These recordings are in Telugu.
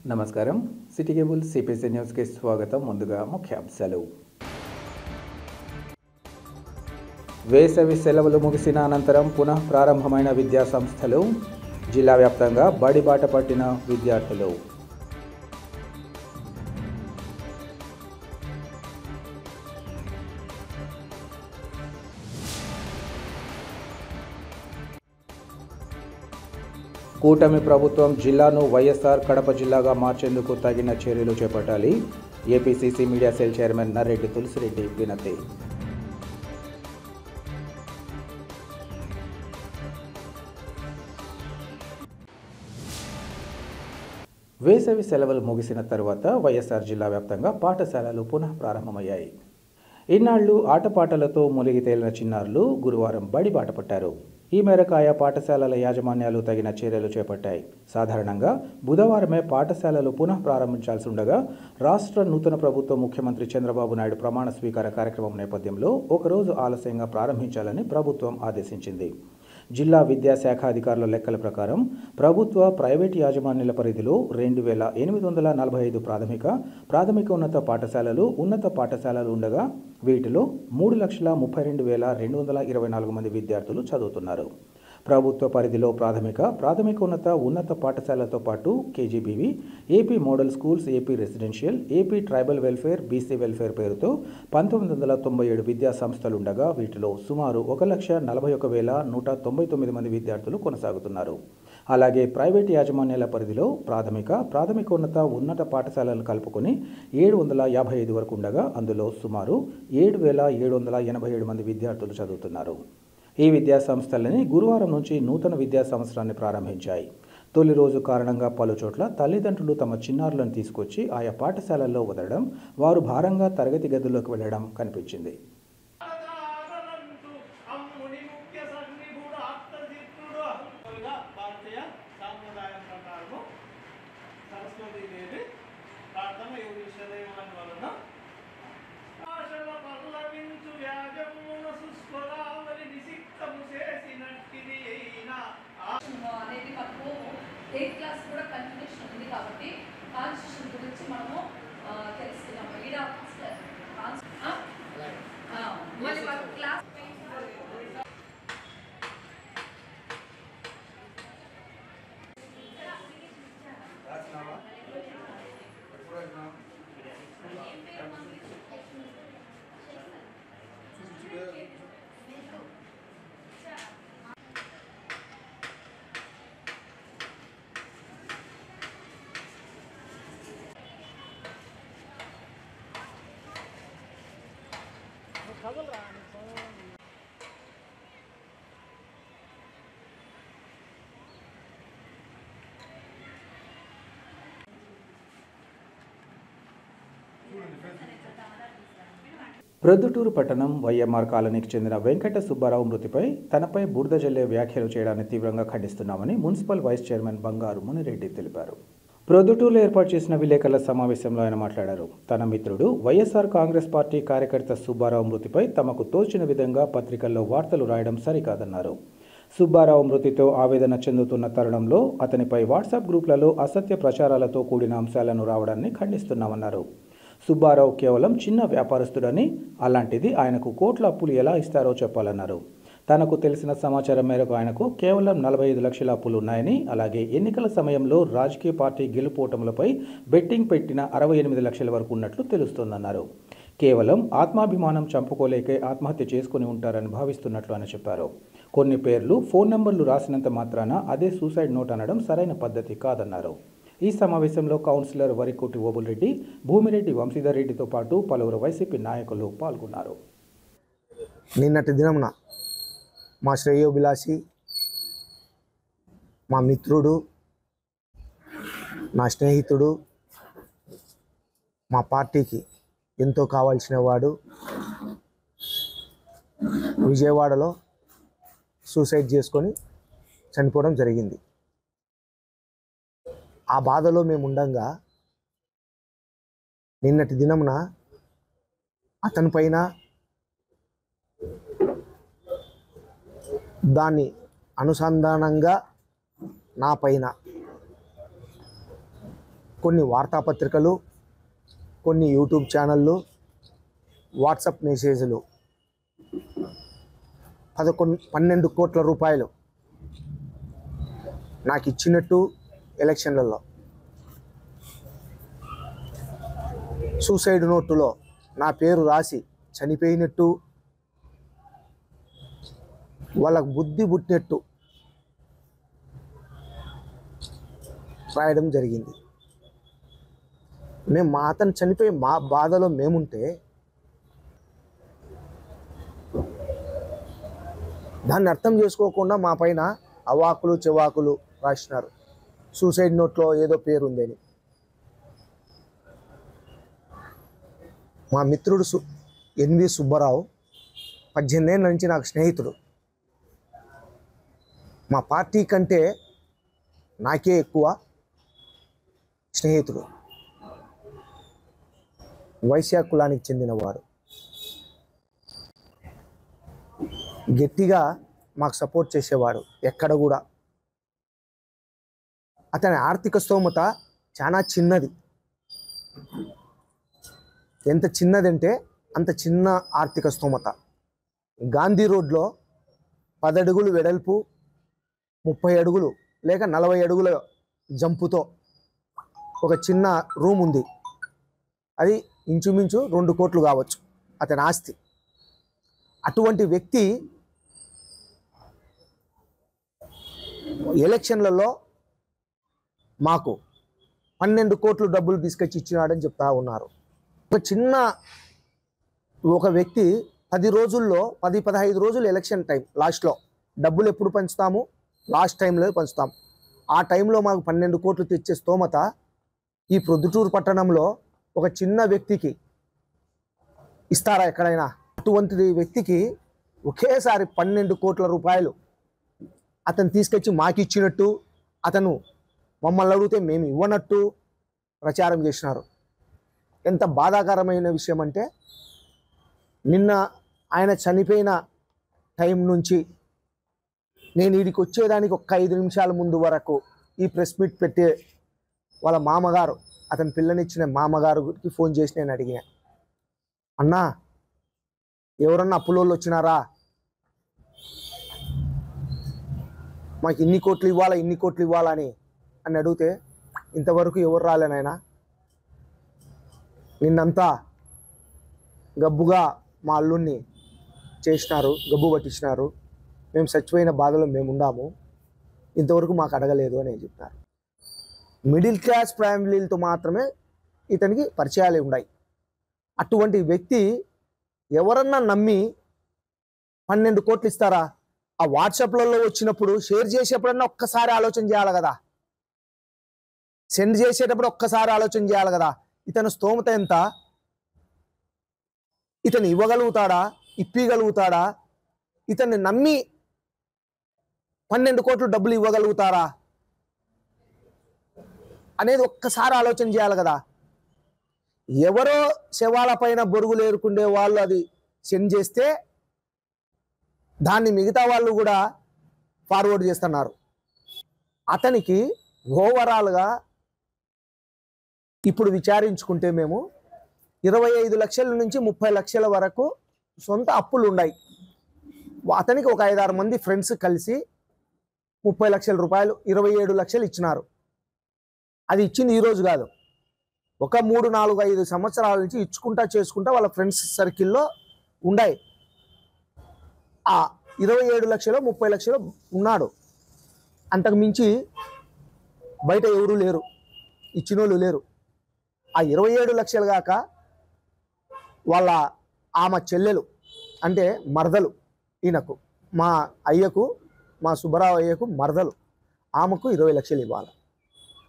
నమస్కారం. సిటీ కేబుల్ సిపిసి న్యూస్కి స్వాగతం. ముందుగా ముఖ్యాంశాలు. వేసవి సెలవులు ముగిసిన అనంతరం పునః ప్రారంభమైన విద్యా సంస్థలు. జిల్లా వ్యాప్తంగా బడి బాట పట్టిన విద్యార్థులు. కూటమి ప్రభుత్వం జిల్లాను వైఎస్ఆర్ కడప జిల్లాగా మార్చేందుకు తగిన చర్యలు చేపట్టాలి. APCC media cell chairman Narreddy Tulasireddy వినతి. వేసవి సెలవులు ముగిసిన తర్వాత వైఎస్ఆర్ జిల్లా వ్యాప్తంగా పాఠశాలలు పునః ప్రారంభమయ్యాయి. ఇన్నాళ్లు ఆటపాటలతో మునిగి తేలిన చిన్నారులు గురువారం బడి బాట పట్టారు. ఈ మేరకు ఆయా పాఠశాలల యాజమాన్యాలు తగిన చర్యలు చేపట్టాయి. సాధారణంగా బుధవారమే పాఠశాలలు పునః ప్రారంభించాల్సి ఉండగా రాష్ట్ర నూతన ప్రభుత్వ ముఖ్యమంత్రి చంద్రబాబు నాయుడు ప్రమాణ స్వీకార కార్యక్రమం నేపథ్యంలో ఒకరోజు ఆలస్యంగా ప్రారంభించాలని ప్రభుత్వం ఆదేశించింది. జిల్లా విద్యాశాఖ అధికారుల లెక్కల ప్రకారం ప్రభుత్వ ప్రైవేటు యాజమాన్యాల పరిధిలో 2845 ప్రాథమికోన్నత పాఠశాలలు, ఉన్నత పాఠశాలలు ఉండగా వీటిలో 3,32,224 మంది విద్యార్థులు చదువుతున్నారు. ప్రభుత్వ పరిధిలో ప్రాథమికోన్నత ఉన్నత పాఠశాలతో పాటు KGBV, AP model schools, AP residential, AP tribal welfare, BC welfare పేరుతో 1997 విద్యా సంస్థలుండగా వీటిలో సుమారు 1,41,199 మంది విద్యార్థులు కొనసాగుతున్నారు. అలాగే ప్రైవేటు యాజమాన్యాల పరిధిలో ప్రాథమికోన్నత ఉన్నత పాఠశాలలను కలుపుకొని 755 వరకు ఉండగా అందులో సుమారు 7,787 మంది విద్యార్థులు చదువుతున్నారు. ఈ విద్యా సంస్థలని గురువారం నుంచి నూతన విద్యా సంవత్సరాన్ని ప్రారంభించాయి. తొలి రోజు కారణంగా పలుచోట్ల తల్లిదండ్రులు తమ చిన్నారులను తీసుకొచ్చి ఆయా పాఠశాలల్లో వదలడం, వారు భారంగా తరగతి గదుల్లోకి వెళ్లడం కనిపించింది. అనేది మనకు 8th క్లాస్ కూడా కంటిన్యూషన్ ఉంది కాబట్టి కాన్స్టిట్యూషన్ గురించి మనము తెలుసుకున్నాము. మళ్ళీ క్లాస్ ప్రొద్దుటూరు పట్టణం వైఎంఆర్ కాలనీకి చెందిన వెంకట సుబ్బారావు మృతిపై తనపై బురద జల్లే వ్యాఖ్యలు చేయడాన్ని తీవ్రంగా ఖండిస్తున్నామని మున్సిపల్ వైస్ చైర్మన్ బంగారు మునిరెడ్డి తెలిపారు. ప్రొద్దుటూరులో ఏర్పాటు చేసిన విలేకరుల సమావేశంలో ఆయన మాట్లాడారు. తన మిత్రుడు వైఎస్ఆర్ కాంగ్రెస్ పార్టీ కార్యకర్త సుబ్బారావు మృతిపై తమకు తోచిన విధంగా పత్రికల్లో వార్తలు రాయడం సరికాదన్నారు. సుబ్బారావు మృతితో ఆవేదన చెందుతున్న తరుణంలో అతనిపై వాట్సాప్ గ్రూపులలో అసత్య ప్రచారాలతో కూడిన అంశాలను రావడాన్ని ఖండిస్తున్నామన్నారు. సుబ్బారావు కేవలం చిన్న వ్యాపారస్తుడని, అలాంటిది ఆయనకు కోట్ల అప్పులు ఎలా ఇస్తారో చెప్పాలన్నారు. తనకు తెలిసిన సమాచారం మేరకు ఆయనకు కేవలం 45 లక్షల అప్పులు ఉన్నాయని, అలాగే ఎన్నికల సమయంలో రాజకీయ పార్టీ గెలుపోటములపై బెట్టింగ్ పెట్టిన 68 లక్షల వరకు ఉన్నట్లు తెలుస్తోందన్నారు. కేవలం ఆత్మాభిమానం చంపుకోలేకే ఆత్మహత్య చేసుకుని ఉంటారని భావిస్తున్నట్లు ఆయన చెప్పారు. కొన్ని పేర్లు, ఫోన్ నంబర్లు రాసినంత మాత్రాన అదే సూసైడ్ నోట్ అనడం సరైన పద్ధతి కాదన్నారు. ఈ సమావేశంలో కౌన్సిలర్ వరికోటి ఓబుల్రెడ్డి, భూమిరెడ్డి వంశీధర్ రెడ్డితో పాటు పలువురు వైసీపీ నాయకులు పాల్గొన్నారు. నిన్నటి దినమున మా శ్రేయోభిలాషి, మా మిత్రుడు, నా స్నేహితుడు, మా పార్టీకి ఎంతో కావాల్సిన వాడు విజయవాడలో సూసైడ్ చేసుకొని చనిపోవడం జరిగింది. ఆ బాధలో మేము ఉండంగా నిన్నటి దినమున అతనిపైన దాన్ని అనుసంధానంగా నా పైన కొన్ని వార్తాపత్రికలు, కొన్ని యూట్యూబ్ ఛానళ్ళు, వాట్సాప్ మెసేజ్లు 12 కోట్ల రూపాయలు నాకు ఇచ్చినట్టు ఎలక్షన్లలో, సూసైడ్ నోటులో నా పేరు రాసి చనిపోయినట్టు, వాళ్ళకు బుద్ధి పుట్టినట్టు రాయడం జరిగింది. మేము మా అతను చనిపోయి మా బాధలో మేముంటే దాన్ని అర్థం చేసుకోకుండా మా పైన అవాకులు చెవాకులు రాసినారు. సూసైడ్ నోట్లో ఏదో పేరు ఉందని. మా మిత్రుడు ఎన్వి సుబ్బారావు 18 ఏళ్ళ నుంచి నాకు స్నేహితుడు. మా పార్టీ కంటే నాకే ఎక్కువ స్నేహితుడు. వైశ్య కులానికి చెందినవాడు. గట్టిగా మాకు సపోర్ట్ చేసేవాడు. ఎక్కడ కూడా అతని ఆర్థిక స్తోమత చాలా చిన్నది. ఎంత చిన్నదంటే అంత చిన్న ఆర్థిక స్తోమత. గాంధీ రోడ్లో 10 అడుగులు వెడల్పు, 30 అడుగులు లేక 40 అడుగుల జంపుతో ఒక చిన్న రూమ్ ఉంది. అది ఇంచుమించు 2 కోట్లు కావచ్చు అతని ఆస్తి. అటువంటి వ్యక్తి ఎలక్షన్లలో మాకు 12 కోట్లు డబ్బులు తీసుకొచ్చి ఇచ్చినాడని చెప్తా ఉన్నారు. ఒక వ్యక్తి 10 రోజుల్లో 10-15 రోజులు ఎలక్షన్ టైం లాస్ట్లో డబ్బులు ఎప్పుడు పంచుతాము? లాస్ట్ టైంలో పంచుతాం. ఆ టైంలో మాకు 12 కోట్లు తెచ్చే స్తోమత ఈ ప్రొద్దుటూరు పట్టణంలో ఒక చిన్న వ్యక్తికి ఇస్తారా ఎక్కడైనా? అటువంటి వ్యక్తికి ఒకేసారి 12 కోట్ల రూపాయలు అతను తీసుకొచ్చి మాకు ఇచ్చినట్టు, అతను మమ్మల్ని అడిగితే మేము ఇవ్వనట్టు ప్రచారం చేసినారు. ఎంత బాధాకరమైన విషయం అంటే, నిన్న ఆయన చనిపోయిన టైం నుంచి నేను వీడికి వచ్చేదానికి ఒక 5 నిమిషాల ముందు వరకు ఈ ప్రెస్ మీట్ పెట్టే వాళ్ళ మామగారు, అతని పిల్లనిచ్చిన మామగారికి ఫోన్ చేసి నేను అడిగినా, అన్నా ఎవరన్నా అప్పులోళ్ళు వచ్చినారా, మాకు ఇన్ని కోట్లు ఇవ్వాలా అని అడిగితే ఇంతవరకు ఎవరు రాలేనాయనా, నిన్నంతా గబ్బుగా మా అల్లుడిని చేసినారు, గబ్బు పట్టించినారు, మేము చచ్చిపోయిన బాధలో మేము ఉండాము, ఇంతవరకు మాకు అడగలేదు అని చెప్పినారు. మిడిల్ క్లాస్ ఫ్యామిలీలతో మాత్రమే ఇతనికి పరిచయాలు ఉన్నాయి. అటువంటి వ్యక్తి ఎవరన్నా నమ్మి 12 కోట్లు ఇస్తారా? ఆ వాట్సాప్లలో వచ్చినప్పుడు షేర్ చేసేప్పుడన్నా ఒక్కసారి ఆలోచన చేయాలి కదా, సెండ్ చేసేటప్పుడు ఒక్కసారి ఆలోచన చేయాలి కదా. ఇతను స్తోమత ఎంత? ఇతను ఇవ్వగలుగుతాడా? ఇప్పగలుగుతాడా? ఇతన్ని నమ్మి 12 కోట్లు డబ్బులు ఇవ్వగలుగుతారా అనేది ఒక్కసారి ఆలోచన చేయాలి కదా. ఎవరో శవాల పైన బొరుగులు ఏరుకుండే వాళ్ళు అది సెండ్ చేస్తే దాన్ని మిగతా వాళ్ళు కూడా ఫార్వర్డ్ చేస్తున్నారు. అతనికి ఓవరాల్గా ఇప్పుడు విచారించుకుంటే మేము 25 లక్షల నుంచి 30 లక్షల వరకు సొంత అప్పులు ఉన్నాయి. అతనికి ఒక 5-6 మంది ఫ్రెండ్స్ కలిసి 30 లక్షల రూపాయలు, 27 లక్షలు ఇచ్చినారు. అది ఇచ్చింది ఈరోజు కాదు, ఒక 3-4-5 సంవత్సరాల నుంచి ఇచ్చుకుంటా చేసుకుంటా వాళ్ళ ఫ్రెండ్స్ సర్కిల్లో ఉన్నాయి. ఆ 27 లక్షలు 30 లక్షలు ఉన్నాడు. అంతకు మించి బయట ఎవరూ లేరు, ఇచ్చినోళ్ళు లేరు. ఆ 27 లక్షలు కాక ఆమె చెల్లెలు అంటే మరదలు, ఈయనకు మా అయ్యకు, మా సుబ్బరావు అయ్యకు మరదలు, ఆమెకు 20 లక్షలు ఇవ్వాలి.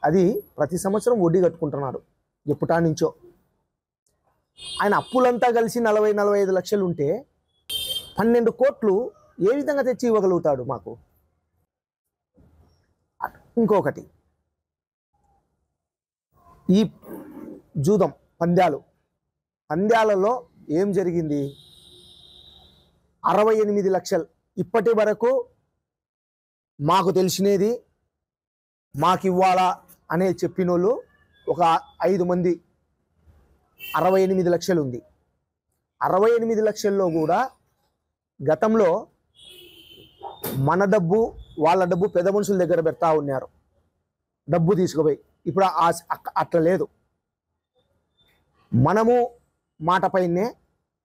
అది ప్రతి సంవత్సరం వడ్డీ కట్టుకుంటున్నాడు ఎప్పుటా నుంచో. ఆయన అప్పులంతా కలిసి 40-45 లక్షలు ఉంటే 12 కోట్లు ఏ విధంగా తెచ్చి ఇవ్వగలుగుతాడు మాకు? ఇంకొకటి, ఈ జూదం పంద్యాలలో ఏం జరిగింది? 68 లక్షలు ఇప్పటి వరకు మాకు తెలిసినది, మాకు ఇవ్వాలా అనేది చెప్పినోళ్ళు ఒక 5 మంది 68 లక్షలు ఉంది. 68 లక్షల్లో కూడా గతంలో మన డబ్బు వాళ్ళ డబ్బు పెద్ద మనుషుల దగ్గర పెడతా ఉన్నారు, డబ్బు తీసుకుపోయి. ఇప్పుడు అట్లా లేదు. మనము మాట పైనే,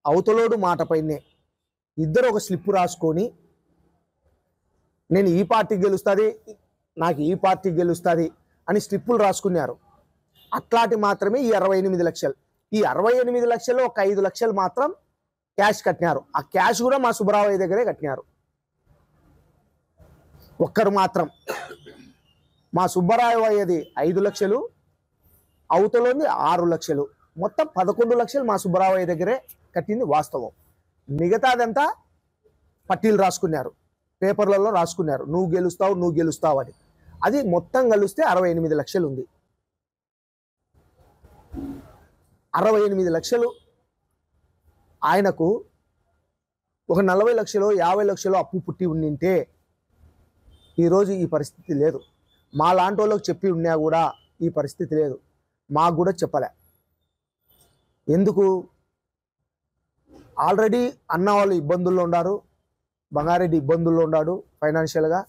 అవతలోడు మాట పైనే, ఇద్దరు ఒక స్లిప్ రాసుకొని నేను ఈ పార్టీకి గెలుస్తుంది, నాకు ఈ పార్టీకి గెలుస్తుంది అని స్లిప్పులు రాసుకున్నారు. అట్లాంటి మాత్రమే ఈ 68 లక్షలు. ఈ 68 లక్షల్లో ఒక 5 లక్షలు మాత్రం క్యాష్ కట్టినారు. ఆ క్యాష్ కూడా మా సుబ్బరావయ్య దగ్గరే కట్టినారు. ఒక్కరు మాత్రం. మా సుబ్బరావయ్యది 5 లక్షలు, అవతలోని 6 లక్షలు, మొత్తం 11 లక్షలు మా సుబ్బరావయ్య దగ్గరే కట్టింది వాస్తవం. మిగతాదంతా పట్టీలు రాసుకున్నారు, పేపర్లలో రాసుకున్నారు, నువ్వు గెలుస్తావు నువ్వు గెలుస్తావు అని. అది మొత్తం కలిస్తే 68 లక్షలు ఉంది. 68 లక్షలు ఆయనకు ఒక 40 లక్షలు 50 లక్షలు అప్పు పుట్టి ఉండింటే ఈరోజు ఈ పరిస్థితి లేదు. మా లాంటి వాళ్ళకి చెప్పి ఉన్నా కూడా ఈ పరిస్థితి లేదు. మాకు కూడా చెప్పలే. ఎందుకు? ఆల్రెడీ అన్న వాళ్ళు ఇబ్బందుల్లో ఉన్నారు, బంగారెడ్డి ఇబ్బందుల్లో ఉన్నాడు, ఫైనాన్షియల్గా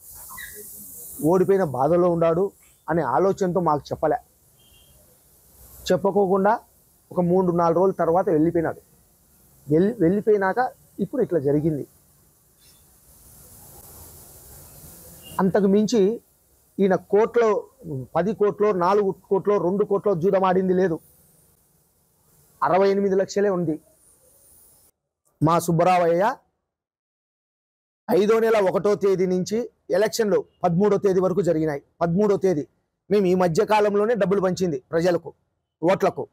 ఓడిపోయిన బాధలో ఉన్నాడు అనే ఆలోచనతో మాకు చెప్పలే. చెప్పకోకుండా ఒక 3-4 రోజుల తర్వాత వెళ్ళిపోయినాడు. వెళ్ళిపోయినాక ఇప్పుడు ఇట్లా జరిగింది. అంతకు మించి ఈయన కోట్లో 10 కోట్లో 4 కోట్లో 2 కోట్లో జూదమాడింది లేదు. 68 లక్షలే ఉంది. మా సుబ్బరావయ్య 5వ నెల 1వ తేదీ నుంచి ఎలక్షన్లు 13వ తేదీ వరకు జరిగినాయి. 13వ తేదీ మేము ఈ మధ్య కాలంలోనే డబ్బులు పంచింది ప్రజలకు, ఓట్లకు.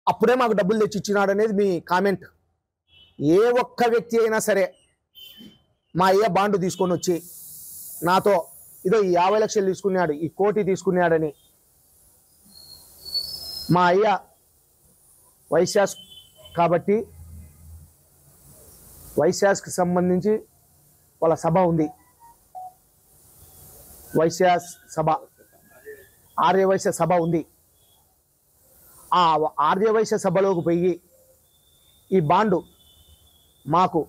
అప్పుడే మాకు డబ్బులు తెచ్చిచ్చినాడు అనేది మీ కామెంట్. ఏ ఒక్క వ్యక్తి అయినా సరే మా అయ్య బాండు తీసుకొని వచ్చి నాతో ఇదో ఈ 50 లక్షలు తీసుకున్నాడు, ఈ 1 కోటి తీసుకున్నాడని, మా అయ్య వైశ్యాస్ కాబట్టి వైశ్యాస్కి సంబంధించి వాళ్ళ సభ ఉంది, వైశ్యాస్ సభ, ఆర్యవైశ్య సభ ఉంది. ఆ ఆర్యవైశ్య సభలోకి పోయి ఈ బాండు మాకు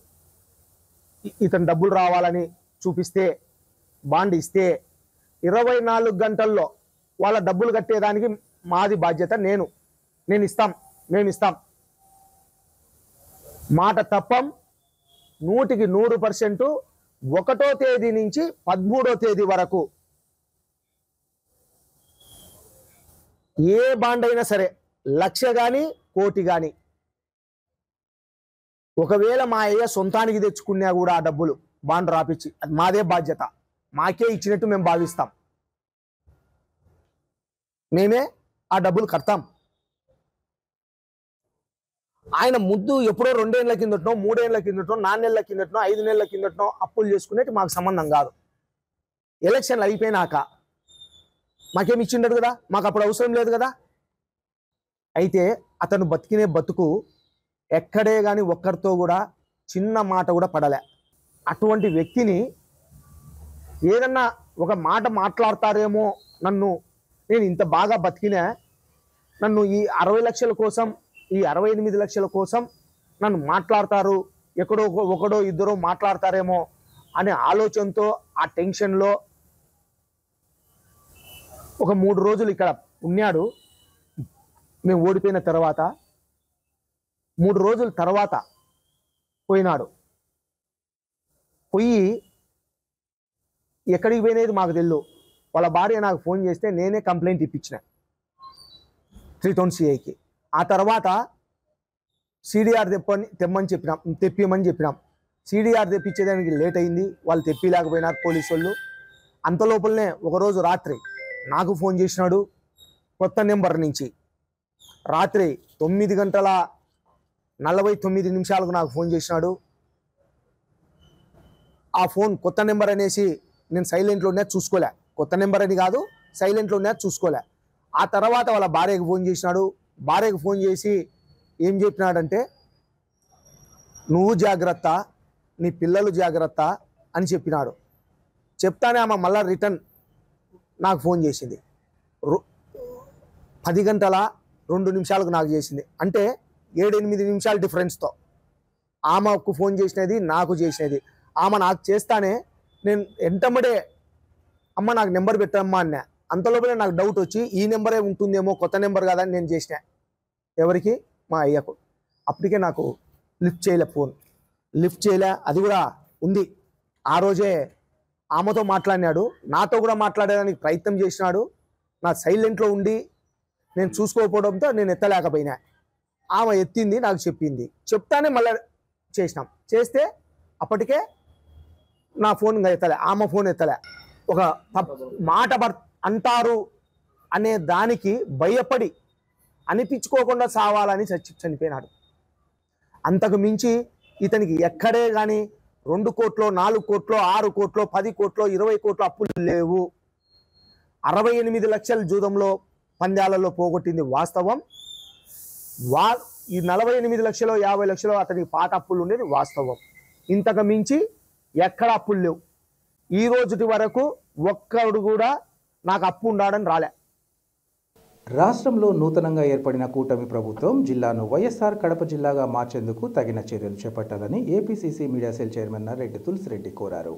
ఇతను డబ్బులు రావాలని చూపిస్తే, బాండ్ ఇస్తే 24 గంటల్లో వాళ్ళ డబ్బులు కట్టేదానికి మాది బాధ్యత. మేము ఇస్తాం. మాట తప్పం. 100% 1వ తేదీ నుంచి 13వ తేదీ వరకు ఏ బాండ్ అయినా సరే, 1,00,000 కానీ 1 కోటి కానీ, ఒకవేళ మా అయ్య సొంతానికి తెచ్చుకున్నా కూడా ఆ డబ్బులు బాండ్ రాపిచ్చి అది మాదే బాధ్యత, మాకే ఇచ్చినట్టు మేము భావిస్తాం. మేమే ఆ డబ్బులు కడతాం. ఆయన ముద్దు ఎప్పుడో 2 ఏళ్ల కిందటనో 3 ఏళ్ల కిందటనో 4 నెలల కిందటనో 5 నెలల కిందటనో అప్పులు చేసుకునేది మాకు సంబంధం కాదు. ఎలక్షన్లు అయిపోయినాక మాకేమి ఇచ్చిండడు కదా, మాకు అప్పుడు అవసరం లేదు కదా. అయితే అతను బతికినే బతుకు ఎక్కడే కానీ ఒక్కరితో కూడా చిన్న మాట కూడా పడలే. అటువంటి వ్యక్తిని ఏదన్నా ఒక మాట మాట్లాడతారేమో, నేను ఇంత బాగా బతికినా నన్ను ఈ 60 లక్షల కోసం, ఈ 68 లక్షల కోసం నన్ను మాట్లాడతారు, ఎక్కడో ఒకడో ఇద్దరో మాట్లాడతారేమో అనే ఆలోచనతో ఆ టెన్షన్లో ఒక 3 రోజులు ఇక్కడ ఉన్నాడు. మేము ఓడిపోయిన తర్వాత 3 రోజుల తర్వాత పోయినాడు. పోయి ఎక్కడికి పోయినది మాకు తెలియదు. వాళ్ళ భార్య నాకు ఫోన్ చేస్తే నేనే కంప్లైంట్ ఇప్పించిన 3 టౌన్ సిఐకి. ఆ తర్వాత సిడిఆర్ తెప్పిమని చెప్పినాం. సిడిఆర్ తెప్పించేదానికి లేట్ అయింది, వాళ్ళు తెప్పిలేకపోయినారు పోలీసు వాళ్ళు. అంత లోపలనే ఒకరోజు రాత్రి నాకు ఫోన్ చేసినాడు కొత్త నెంబర్ నుంచి. రాత్రి 9:49 నాకు ఫోన్ చేసినాడు. ఆ ఫోన్ కొత్త నెంబర్ అనేసి నేను సైలెంట్లో ఉన్నా చూసుకోలే. కొత్త నెంబర్ అని కాదు, సైలెంట్లో ఉన్నా చూసుకోలే. ఆ తర్వాత వాళ్ళ భార్యకు ఫోన్ చేసినాడు. భార్యకు ఫోన్ చేసి ఏం చెప్పినాడంటే, నువ్వు జాగ్రత్త, నీ పిల్లలు జాగ్రత్త అని చెప్పినాడు. చెప్తానే ఆమె మళ్ళీ రిటర్న్ నాకు ఫోన్ చేసింది. 10 గంటల 2 నిమిషాలకు నాకు చేసింది. అంటే 7-8 నిమిషాల డిఫరెన్స్తో ఆమెకు ఫోన్ చేసినది, నాకు చేసినది. ఆమె నాకు చేస్తానే నేను ఎంటమ్మడే అమ్మ నాకు నెంబర్ పెట్టమ్మా అన్నా. అంతలోపలే నాకు డౌట్ వచ్చి ఈ నెంబరే ఉంటుందేమో, కొత్త నెంబర్ కదా అని నేను చేసిన. ఎవరికి? మా అయ్యకు. అప్పటికే నాకు లిఫ్ట్ చేయలే, ఫోన్ లిఫ్ట్ చేయలే. అది కూడా ఉంది. ఆ రోజే ఆమెతో మాట్లాడినాడు, నాతో కూడా మాట్లాడడానికి ప్రయత్నం చేసినాడు. నా సైలెంట్లో ఉండి నేను చూసుకోకపోవడంతో నేను ఎత్తలేకపోయినా. ఆమె ఎత్తింది, నాకు చెప్పింది. చెప్తానే మళ్ళీ చేసినాం. చేస్తే అప్పటికే నా ఫోన్ ఎత్తలే, ఆమె ఫోన్ ఎత్తలే. ఒక మాట అంటారు అనే దానికి భయపడి అనిపించుకోకుండా సావాలని చనిపోయినాడు. అంతకు మించి ఇతనికి ఎక్కడే కానీ 2 కోట్లు, 4 కోట్లు, 6 కోట్లు, 10 కోట్లు, 20 కోట్లు అప్పులు లేవు. 68 లక్షల జూదంలో పందాలలో పోగొట్టింది వాస్తవం. ఈ 48 లక్షలు 50 లక్షలు అతనికి పాత అప్పులు ఉండేది వాస్తవం. ఇంతకు మించి ఎక్కడ అప్పులు లేవు. ఈ రోజుటి వరకు ఒక్కడు కూడా నాకు అప్పు ఉండాలని రాలే. రాష్ట్రంలో నూతనంగా ఏర్పడిన కూటమి ప్రభుత్వం జిల్లాను వైఎస్ఆర్ కడప జిల్లాగా మార్చేందుకు తగిన చర్యలు చేపట్టాలని APCC media cell chairman Narreddy Tulasireddy కోరారు.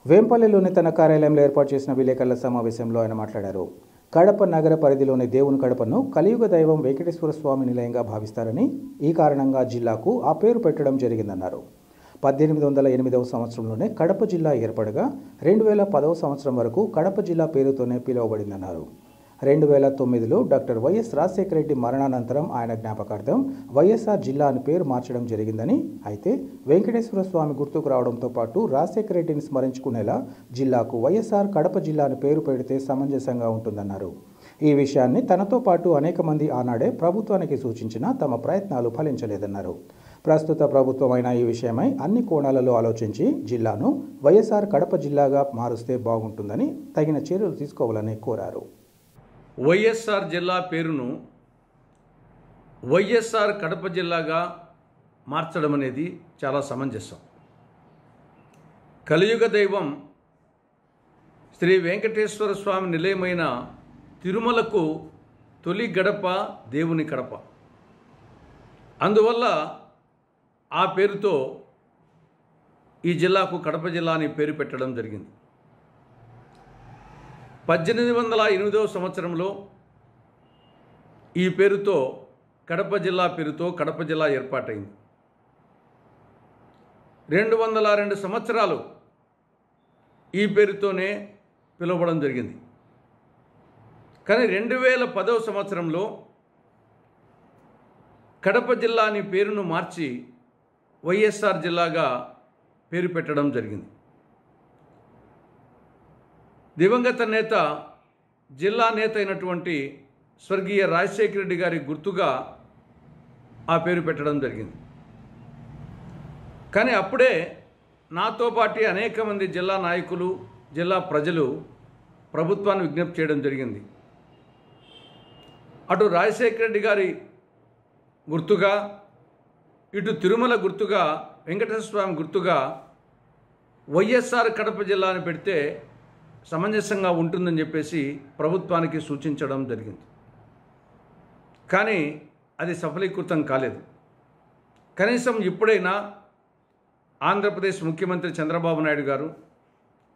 వేంపల్లిలోని తన కార్యాలయంలో ఏర్పాటు చేసిన విలేకరుల సమావేశంలో ఆయన మాట్లాడారు. కడప నగర పరిధిలోని దేవుని కడపను కలియుగ దైవం వెంకటేశ్వర స్వామి నిలయంగా భావిస్తారని, ఈ కారణంగా జిల్లాకు ఆ పేరు పెట్టడం జరిగిందన్నారు. 1808వ సంవత్సరంలోనే కడప జిల్లా ఏర్పడగా 2010వ సంవత్సరం వరకు కడప జిల్లా పేరుతోనే పిలువబడిందన్నారు. 2009లో డాక్టర్ వైఎస్ రాజశేఖర రెడ్డి మరణానంతరం ఆయన జ్ఞాపకార్థం వైఎస్ఆర్ జిల్లా అని పేరు మార్చడం జరిగిందని, అయితే వెంకటేశ్వర స్వామి గుర్తుకు రావడంతో పాటు రాజశేఖర రెడ్డిని స్మరించుకునేలా జిల్లాకు వైఎస్ఆర్ కడప జిల్లా అని పేరు పెడితే సమంజసంగా ఉంటుందన్నారు. ఈ విషయాన్ని తనతో పాటు అనేక మంది ఆనాడే ప్రభుత్వానికి సూచించినా తమ ప్రయత్నాలు ఫలించలేదన్నారు. ప్రస్తుత ప్రభుత్వమైన ఈ విషయమై అన్ని కోణాలలో ఆలోచించి జిల్లాను వైఎస్ఆర్ కడప జిల్లాగా మారుస్తే బాగుంటుందని తగిన చర్యలు తీసుకోవాలని కోరారు. వైఎస్ఆర్ జిల్లా పేరును వైఎస్ఆర్ కడప జిల్లాగా మార్చడం అనేది చాలా సమంజసం. కలియుగ దైవం శ్రీ వెంకటేశ్వర స్వామి నిలయమైన తిరుమలకు తొలి గడప దేవుని కడప. అందువల్ల ఆ పేరుతో ఈ జిల్లాకు కడప జిల్లా అని పేరు పెట్టడం జరిగింది. 1808వ సంవత్సరంలో ఈ పేరుతో కడప జిల్లా పేరుతో కడప జిల్లా ఏర్పాటైంది. 202 సంవత్సరాలు ఈ పేరుతోనే పిలువబడడం జరిగింది. కానీ 2010వ సంవత్సరంలో కడప జిల్లా అని పేరును మార్చి వైఎస్ఆర్ జిల్లాగా పేరు పెట్టడం జరిగింది. దివంగత నేత, జిల్లా నేత అయినటువంటి స్వర్గీయ రాజశేఖర రెడ్డి గారి గుర్తుగా ఆ పేరు పెట్టడం జరిగింది. కానీ అప్పుడే నాతో పాటు అనేక మంది జిల్లా నాయకులు, జిల్లా ప్రజలు ప్రభుత్వాన్ని విజ్ఞప్తి చేయడం జరిగింది. అటు రాజశేఖర రెడ్డి గారి గుర్తుగా, ఇటు తిరుమల గుర్తుగా, వెంకటేశ్వర స్వామి గుర్తుగా వైఎస్ఆర్ కడప జిల్లా అని పెడితే సమంజసంగా ఉంటుందని చెప్పేసి ప్రభుత్వానికి సూచించడం జరిగింది. కానీ అది సఫలీకృతం కాలేదు. కనీసం ఇప్పుడైనా ఆంధ్రప్రదేశ్ ముఖ్యమంత్రి చంద్రబాబు నాయుడు గారు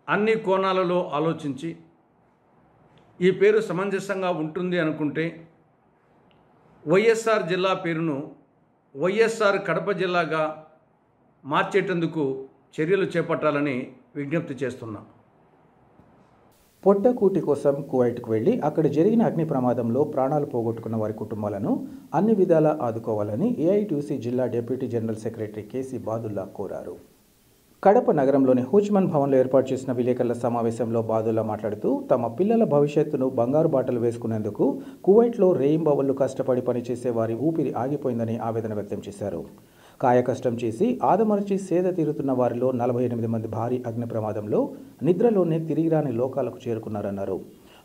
అన్ని కోణాలలో ఆలోచించి ఈ పేరు సమంజసంగా ఉంటుంది అనుకుంటే వైఎస్ఆర్ జిల్లా పేరును వైఎస్ఆర్ కడప జిల్లాగా మార్చేటందుకు చర్యలు చేపట్టాలని విజ్ఞప్తి చేస్తున్నాం. పొట్టకూటి కోసం కువైట్కు వెళ్లి అక్కడ జరిగిన అగ్ని ప్రమాదంలో ప్రాణాలు పోగొట్టుకున్న వారి కుటుంబాలను అన్ని విధాలా ఆదుకోవాలని ఏఐటీయూసీ జిల్లా deputy general secretary KC Badulla కోరారు. కడప నగరంలోని హూజ్మన్ భవన్లో ఏర్పాటు చేసిన విలేకరుల సమావేశంలో బాదుల్లా మాట్లాడుతూ తమ పిల్లల భవిష్యత్తును బంగారు బాటలు వేసుకునేందుకు కువైట్లో రేయింబవళ్లు కష్టపడి పనిచేసే వారి ఊపిరి ఆగిపోయిందని ఆవేదన వ్యక్తం చేశారు. కాయకష్టం చేసి ఆదమర్చి సేద తీరుతున్న వారిలో 48 మంది భారీ అగ్ని ప్రమాదంలో నిద్రలోనే తిరిగిరాని లోకాలకు చేరుకున్నారన్నారు.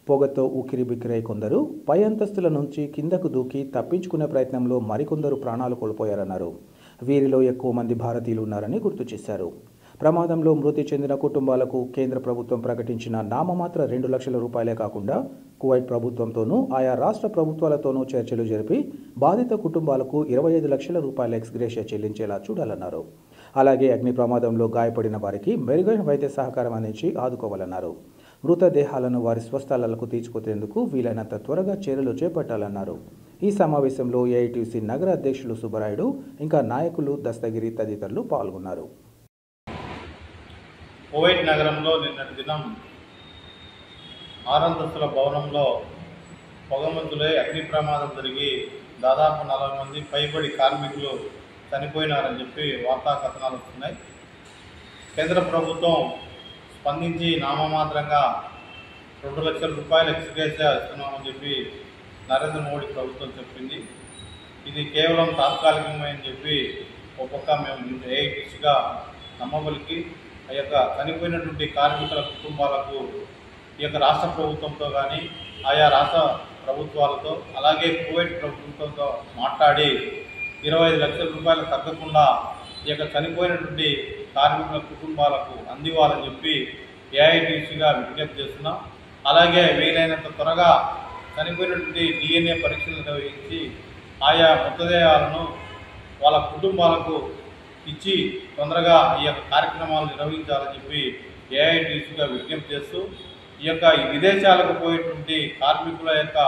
పొగతో ఉక్కిరి బిక్కిరై కొందరు పై అంతస్తుల నుంచి కిందకు దూకి తప్పించుకునే ప్రయత్నంలో మరికొందరు ప్రాణాలు కోల్పోయారన్నారు. వీరిలో ఎక్కువ మంది భారతీయులు ఉన్నారని గుర్తు చేశారు. ప్రమాదంలో మృతి చెందిన కుటుంబాలకు కేంద్ర ప్రభుత్వం ప్రకటించిన నామమాత్ర 2 లక్షల రూపాయలే కాకుండా కువైట్ ప్రభుత్వంతోనూ ఆయా రాష్ట్ర ప్రభుత్వాలతోనూ చర్చలు జరిపి బాధిత కుటుంబాలకు 25 లక్షల రూపాయల ఎక్స్గ్రేషియా చెల్లించేలా చూడాలన్నారు. అలాగే అగ్ని ప్రమాదంలో గాయపడిన వారికి మెరుగైన వైద్య సహకారం అందించి ఆదుకోవాలన్నారు. మృతదేహాలను వారి స్వస్థలాలకు తీసుకొచ్చేందుకు వీలైనంత త్వరగా చర్యలు చేపట్టాలన్నారు. ఈ సమావేశంలో ఏఐటీసీ నగర అధ్యక్షులు సుబ్బరాయుడు, ఇంకా నాయకులు దస్తగిరి తదితరులు పాల్గొన్నారు. కువైట్ నగరంలో నిన్నటి దినం 6 అంతస్తుల భవనంలో పొగమంచులై అగ్ని ప్రమాదం జరిగి దాదాపు 40 మంది పైబడి కార్మికులు చనిపోయినారని చెప్పి వార్తా కథనాలు వస్తున్నాయి. కేంద్ర ప్రభుత్వం స్పందించి నామమాత్రంగా 2 లక్షల రూపాయలు ఎక్స్గ్రేషియా ఇస్తున్నామని చెప్పి నరేంద్ర మోడీ ప్రభుత్వం చెప్పింది. ఇది కేవలం తాత్కాలికమని చెప్పి ఒక పక్క మేము ఏఐటీసీగా నమ్మబలికి ఆ యొక్క చనిపోయినటువంటి కార్మికుల కుటుంబాలకు ఈ యొక్క రాష్ట్ర ప్రభుత్వంతో కానీ ఆయా రాష్ట్ర ప్రభుత్వాలతో అలాగే కువైట్ ప్రభుత్వంతో మాట్లాడి 25 లక్షల రూపాయలు తగ్గకుండా ఈ యొక్క చనిపోయినటువంటి కార్మికుల కుటుంబాలకు అందివ్వాలని చెప్పి ఏఐటీసీగా విజ్ఞప్తి చేస్తున్నాం. అలాగే వీలైనంత త్వరగా చనిపోయినటువంటి DNA పరీక్షలు నిర్వహించి ఆయా మృతదేహాలను వాళ్ళ కుటుంబాలకు ఇచ్చి తొందరగా ఈ యొక్క కార్యక్రమాలు నిర్వహించాలని చెప్పి ఏఐటీసీగా విజ్ఞప్తి చేస్తూ ఈ యొక్క విదేశాలకు పోయేటువంటి కార్మికుల యొక్క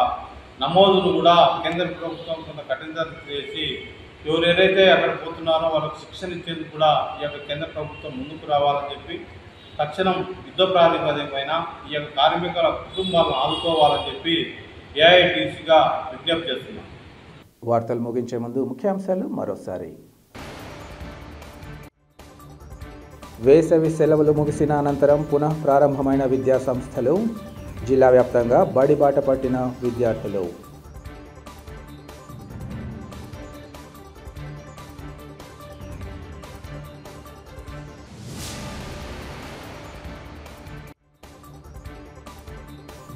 నమోదును కూడా కేంద్ర ప్రభుత్వం కొంత కఠినతరం చేసి ఎవరైతే అక్కడ పోతున్నారో వాళ్ళకు శిక్షణ ఇచ్చేందుకు కూడా ఈ యొక్క కేంద్ర ప్రభుత్వం ముందుకు రావాలని చెప్పి తక్షణం యుద్ధ ప్రాతిపదికపైన ఈ యొక్క కార్మికుల కుటుంబాలను ఆదుకోవాలని చెప్పి ఏఐటీసీగా విజ్ఞప్తి చేస్తున్నాం. వార్తలు ముగించే ముందు ముఖ్యాంశాలు మరోసారి. వేసవి సెలవులు ముగిసిన అనంతరం పునః ప్రారంభమైన విద్యా సంస్థలు, జిల్లా వ్యాప్తంగా బడిబాట పట్టిన విద్యార్థులు.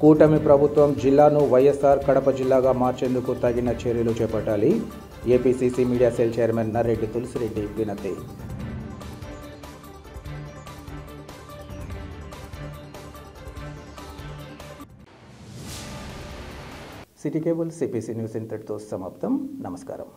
కూటమి ప్రభుత్వం జిల్లాను వైఎస్ఆర్ కడప జిల్లాగా మార్చేందుకు తగిన చర్యలు చేపట్టాలి. APCC media cell chairman Narreddy Tulasireddy వినతి. సిటీ కేబుల్ సిపిసి న్యూస్ ఇంతటితో సమాప్తం. నమస్కారం.